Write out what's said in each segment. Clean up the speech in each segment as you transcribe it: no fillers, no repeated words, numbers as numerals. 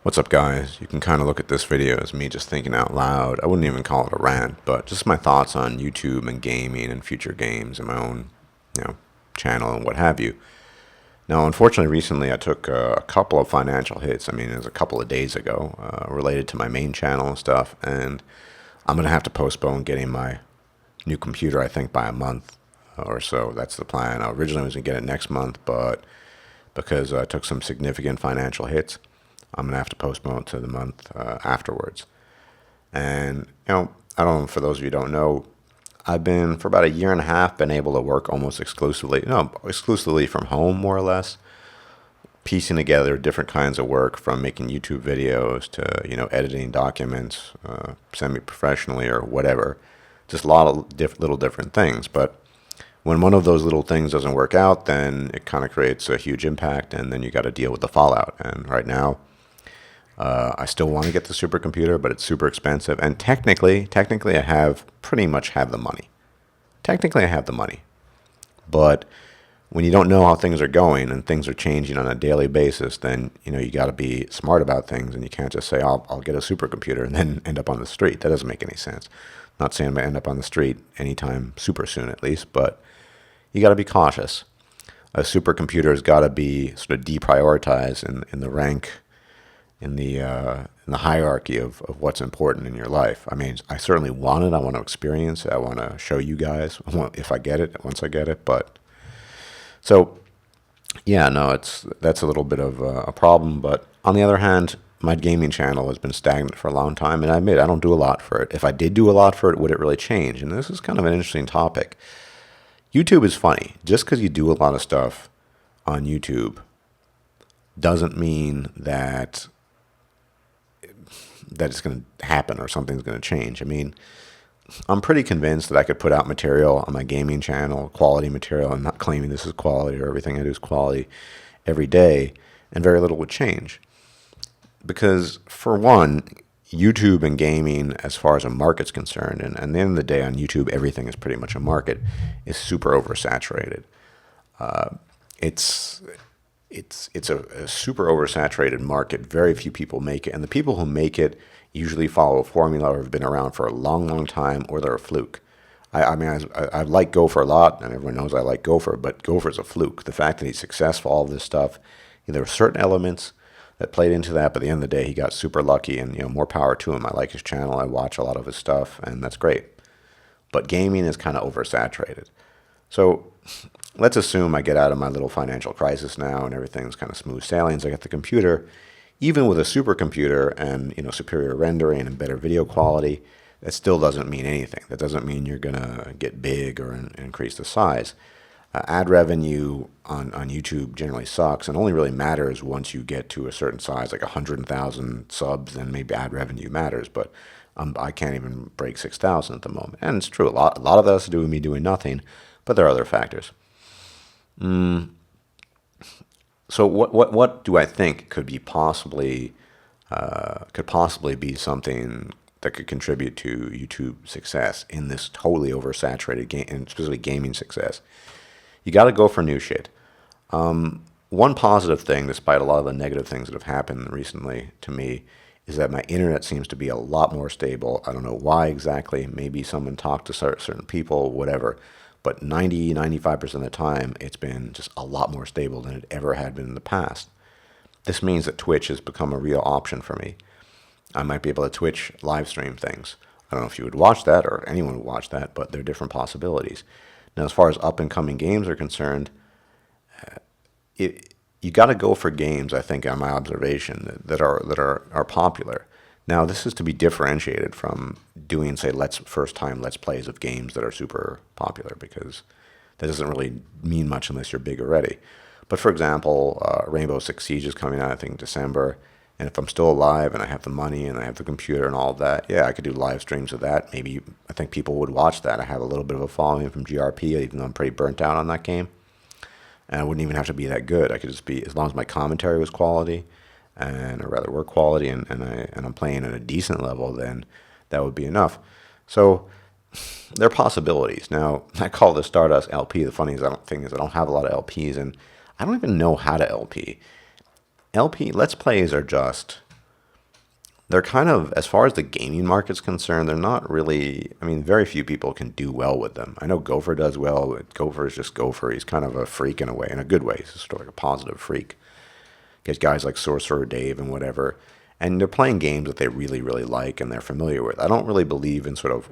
What's up, guys? You can kind of look at this video as me just thinking out loud. I wouldn't even call it a rant, but just my thoughts on YouTube and gaming and future games and my own, you know, channel and what have you. Now, unfortunately, recently I took a couple of financial hits. I mean, it was a couple of days ago, related to my main channel and stuff, and I'm gonna have to postpone getting my new computer, I think, by a month or so. That's the plan. I originally was gonna get it next month, but because I took some significant financial hits, I'm gonna have to postpone it to the month afterwards. And I don't know, for those of you who don't know, I've been for about a year and a half been able to work almost exclusively, no, exclusively from home, more or less, piecing together different kinds of work from making YouTube videos to editing documents semi-professionally or whatever. Just a lot of little different things, but when one of those little things doesn't work out, then it kind of creates a huge impact, and then you got to deal with the fallout. And right now, I still want to get the supercomputer, but it's super expensive. And technically, I have pretty much have the money. Technically, I have the money, but when you don't know how things are going and things are changing on a daily basis, then you got to be smart about things, and you can't just say I'll get a supercomputer and then end up on the street. That doesn't make any sense. Not saying I'm gonna end up on the street anytime super soon, at least, but you got to be cautious. A supercomputer has got to be sort of deprioritized in the rank in the hierarchy of what's important in your life. I mean, I certainly want it. I want to experience it. I want to show you guys if I get it, once I get it. But so, yeah, no, that's a little bit of a problem. But on the other hand, my gaming channel has been stagnant for a long time, and I admit I don't do a lot for it. If I did do a lot for it, would it really change? And this is kind of an interesting topic. YouTube is funny. Just because you do a lot of stuff on YouTube doesn't mean that it's going to happen or something's going to change. I mean, I'm pretty convinced that I could put out material on my gaming channel, quality material. I'm not claiming this is quality or everything I do is quality every day, and very little would change. Because, for one, YouTube and gaming, as far as a market's concerned, and at the end of the day on YouTube, everything is pretty much a market, is super oversaturated. It's it's a super oversaturated market. Very few people make it, and the people who make it usually follow a formula or have been around for a long, long time, or they're a fluke. I mean, I like Gopher a lot, and everyone knows I like Gopher, but Gopher's a fluke. The fact that he's successful, all this stuff, there were certain elements that played into that, but at the end of the day, he got super lucky, and more power to him. I like his channel. I watch a lot of his stuff, and that's great. But gaming is kind of oversaturated. So let's assume I get out of my little financial crisis now and everything's kind of smooth sailing. So I get the computer. Even with a supercomputer and superior rendering and better video quality, that still doesn't mean anything. That doesn't mean you're gonna get big or increase the size. Ad revenue on YouTube generally sucks and only really matters once you get to a certain size, like 100,000 subs, then maybe ad revenue matters. But I can't even break 6,000 at the moment, and it's true. A lot of that has to do with me doing nothing, but there are other factors. So what do I think could possibly be something that could contribute to YouTube success in this totally oversaturated game, and specifically gaming success? You got to go for new shit. One positive thing, despite a lot of the negative things that have happened recently to me, is that my internet seems to be a lot more stable. I don't know why exactly. Maybe someone talked to certain people, whatever. But 95% of the time, it's been just a lot more stable than it ever had been in the past. This means that Twitch has become a real option for me. I might be able to Twitch live stream things. I don't know if you would watch that or anyone would watch that, but there are different possibilities. Now, as far as up-and-coming games are concerned, you got to go for games, I think, on my observation, that are popular. Now, this is to be differentiated from doing, say, first-time Let's Plays of games that are super popular, because that doesn't really mean much unless you're big already. But, for example, Rainbow Six Siege is coming out, I think, in December, and if I'm still alive and I have the money and I have the computer and all of that, yeah, I could do live streams of that. Maybe I think people would watch that. I have a little bit of a following from GRP, even though I'm pretty burnt out on that game. And I wouldn't even have to be that good. I could just be, as long as my commentary was quality, and or rather work quality, and I'm playing at a decent level, then that would be enough. So there are possibilities. Now, I call this Stardust LP. The funny thing is I don't have a lot of LPs, and I don't even know how to LP. Let's plays are just they're kind of, as far as the gaming market's concerned, they're not really, I mean, very few people can do well with them. I know Gopher does well, but Gopher is just Gopher. He's kind of a freak in a way, in a good way. He's sort of like a positive freak. Get guys like Sorcerer Dave and whatever, and they're playing games that they really, really like and they're familiar with. I don't really believe in sort of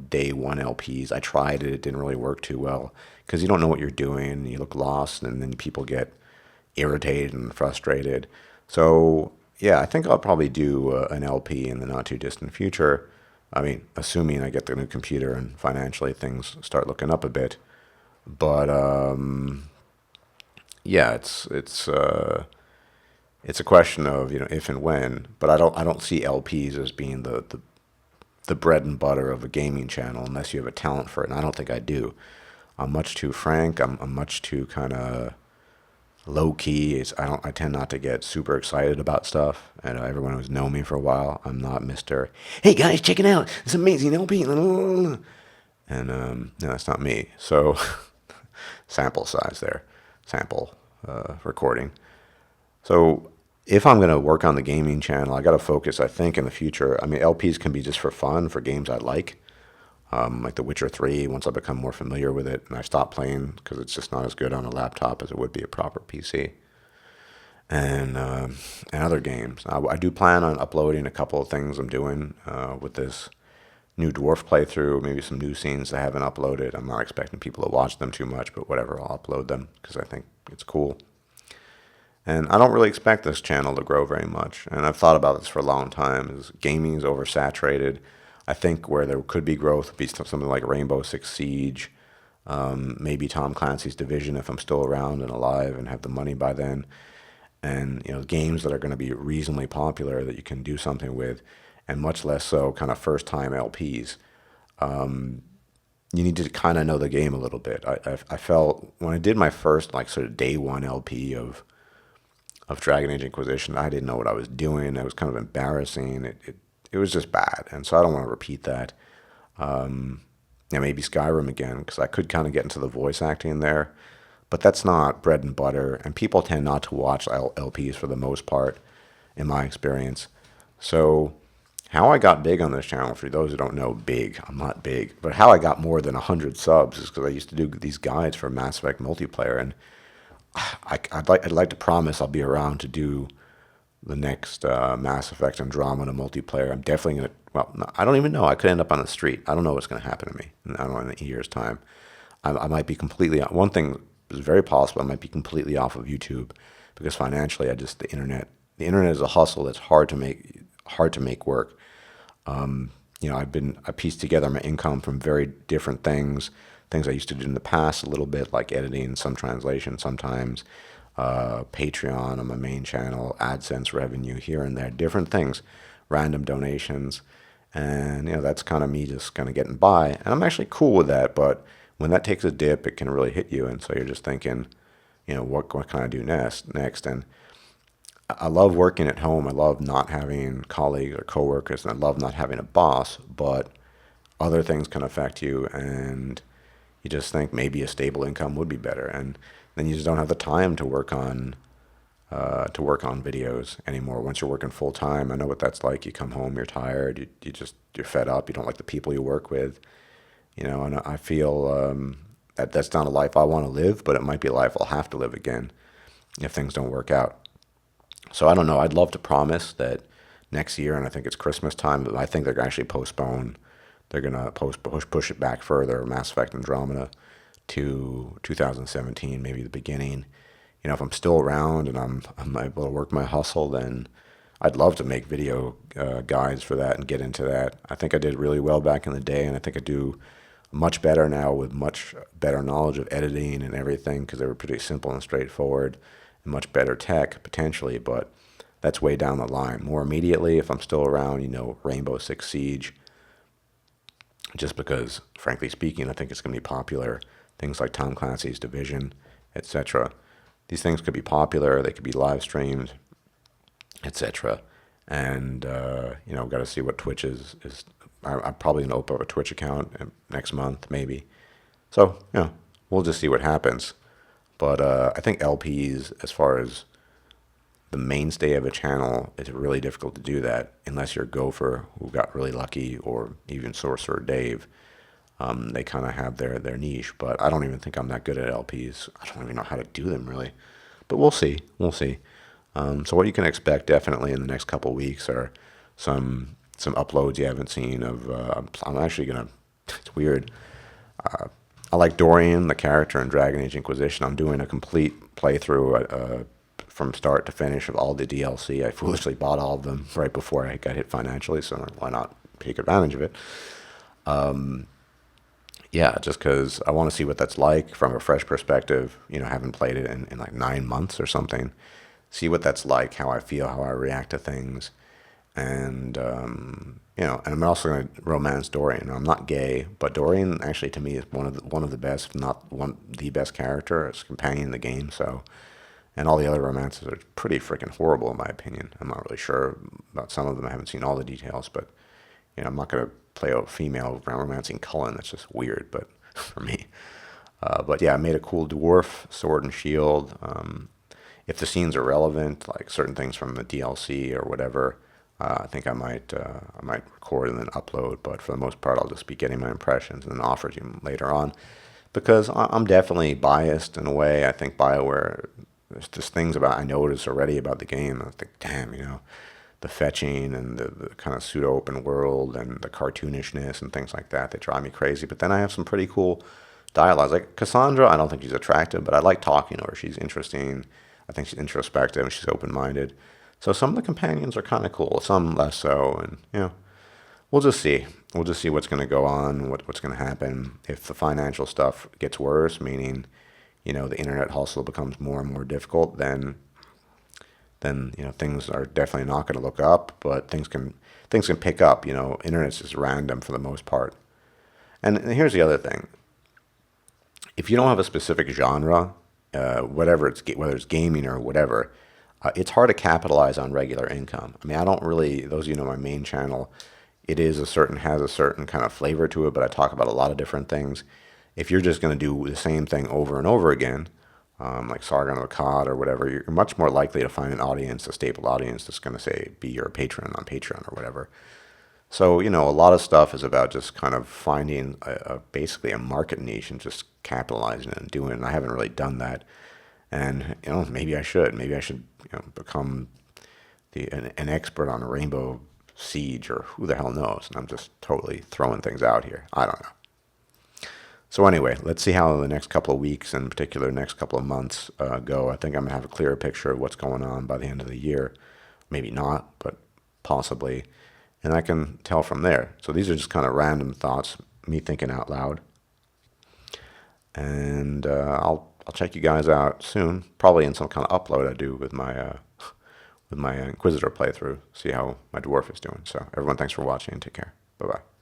day one LPs. I tried it, it didn't really work too well because you don't know what you're doing, and you look lost, and then people get irritated and frustrated. So yeah, I think I'll probably do an LP in the not too distant future. I mean, assuming I get the new computer and financially things start looking up a bit. But yeah, it's a question of if and when. But I don't see LPs as being the bread and butter of a gaming channel unless you have a talent for it, and I don't think I do. I'm much too frank. I'm much too kind of low key. I tend not to get super excited about stuff. And everyone who's known me for a while, I'm not Mister. Hey guys, check it out! It's amazing LP. And no, that's not me. So sample size there, sample recording. So if I'm going to work on the gaming channel, I got to focus, I think, in the future. I mean, LPs can be just for fun, for games I like The Witcher 3, once I become more familiar with it, and I stop playing because it's just not as good on a laptop as it would be a proper PC. And other games. I do plan on uploading a couple of things I'm doing with this new Dwarf playthrough, maybe some new scenes I haven't uploaded. I'm not expecting people to watch them too much, but whatever, I'll upload them because I think it's cool. And I don't really expect this channel to grow very much. And I've thought about this for a long time. Is gaming is oversaturated. I think where there could be growth would be something like Rainbow Six Siege, maybe Tom Clancy's Division if I'm still around and alive and have the money by then. And games that are going to be reasonably popular that you can do something with, and much less so kind of first time LPs. You need to kind of know the game a little bit. I felt when I did my first like sort of day one LP of Dragon Age Inquisition, I didn't know what I was doing. It was kind of embarrassing. It was just bad, and so I don't want to repeat that. Yeah, maybe Skyrim again because I could kind of get into the voice acting there, but that's not bread and butter, and people tend not to watch LPs for the most part, in my experience. So, how I got big on this channel, for those who don't know, big, I'm not big, but how I got more than 100 subs is because I used to do these guides for Mass Effect multiplayer, and I'd like to promise I'll be around to do the next Mass Effect Andromeda multiplayer. I'm definitely gonna. Well, no, I don't even know. I could end up on the street. I don't know what's gonna happen to me. I don't know in a year's time. I might be completely. One thing is very possible. I might be completely off of YouTube because financially, the internet. The internet is a hustle that's hard to make work. I pieced together my income from very different things I used to do in the past a little bit, like editing, some translation sometimes, Patreon on my main channel, AdSense revenue here and there, different things, random donations. And, that's kind of me just kind of getting by. And I'm actually cool with that, but when that takes a dip, it can really hit you. And so you're just thinking, what can I do next? And I love working at home. I love not having colleagues or coworkers, and I love not having a boss, but other things can affect you, and you just think maybe a stable income would be better, and then you just don't have the time to work on videos anymore. Once you're working full time, I know what that's like. You come home, you're tired, you're fed up, you don't like the people you work with, and I feel that that's not a life I want to live, but it might be a life I'll have to live again if things don't work out. So I don't know. I'd love to promise that next year, and I think it's Christmas time, but I think they're going to actually postpone. They're going to push it back further, Mass Effect Andromeda, to 2017, maybe the beginning. If I'm still around and I'm able to work my hustle, then I'd love to make video guides for that and get into that. I think I did really well back in the day, and I think I do much better now with much better knowledge of editing and everything because they were pretty simple and straightforward and much better tech potentially, but that's way down the line. More immediately, if I'm still around, Rainbow Six Siege, just because, frankly speaking, I think it's going to be popular. Things like Tom Clancy's Division, etc. These things could be popular. They could be live streamed, etc. And got to see what Twitch is. I'm probably going to open up a Twitch account next month, maybe. So we'll just see what happens. But I think LPs, as far as the mainstay of a channel, it's really difficult to do that unless you're Gopher, who got really lucky, or even Sorcerer Dave. They kind of have their niche, but I don't even think I'm that good at LPs. I don't even know how to do them really, but we'll see. We'll see. So what you can expect definitely in the next couple of weeks are some uploads you haven't seen of. I'm actually gonna. It's weird. I like Dorian, the character in Dragon Age Inquisition. I'm doing a complete playthrough from start to finish of all the DLC. I foolishly bought all of them right before I got hit financially, so why not take advantage of it? Yeah, just because I want to see what that's like from a fresh perspective. Haven't played it in like 9 months or something. See what that's like, how I feel, how I react to things. And, and I'm also going to romance Dorian. I'm not gay, but Dorian actually to me is one of the best, if not the best character as companion in the game. So, and all the other romances are pretty freaking horrible in my opinion. I'm not really sure about some of them. I haven't seen all the details, but I'm not going to play a female romancing Cullen. That's just weird, but for me. But yeah, I made a cool dwarf, sword and shield. If the scenes are relevant, like certain things from the DLC or whatever, I think I might record and then upload. But for the most part, I'll just be getting my impressions and then offer them later on, because I'm definitely biased in a way. I think BioWare, there's just things I notice already about the game. I think, damn, the fetching and the kind of pseudo open world and the cartoonishness and things like that, they drive me crazy. But then I have some pretty cool dialogues. Like Cassandra, I don't think she's attractive, but I like talking to her. She's interesting. I think she's introspective and she's open-minded. So some of the companions are kind of cool, some less so, and we'll just see. We'll just see what's going to go on, what's going to happen. If the financial stuff gets worse, meaning the internet hustle becomes more and more difficult, then things are definitely not going to look up, but things can pick up. Internet's just random for the most part. And here's the other thing: if you don't have a specific genre, whether it's gaming or whatever, it's hard to capitalize on regular income. I mean, I don't really. Those of you know my main channel, has a certain kind of flavor to it, but I talk about a lot of different things. If you're just going to do the same thing over and over again, like Sargon of Akkad or whatever, you're much more likely to find an audience, a stable audience, that's going to say be your patron on Patreon or whatever. So a lot of stuff is about just kind of finding basically a market niche and just capitalizing it and doing it. And I haven't really done that. And maybe I should. Maybe I should become an expert on a Rainbow Siege, or who the hell knows. And I'm just totally throwing things out here. I don't know. So anyway, let's see how the next couple of weeks, in particular next couple of months, go. I think I'm going to have a clearer picture of what's going on by the end of the year. Maybe not, but possibly. And I can tell from there. So these are just kind of random thoughts, me thinking out loud. And I'll check you guys out soon, probably in some kind of upload I do with my Inquisitor playthrough, see how my dwarf is doing. So everyone, thanks for watching and take care. Bye-bye.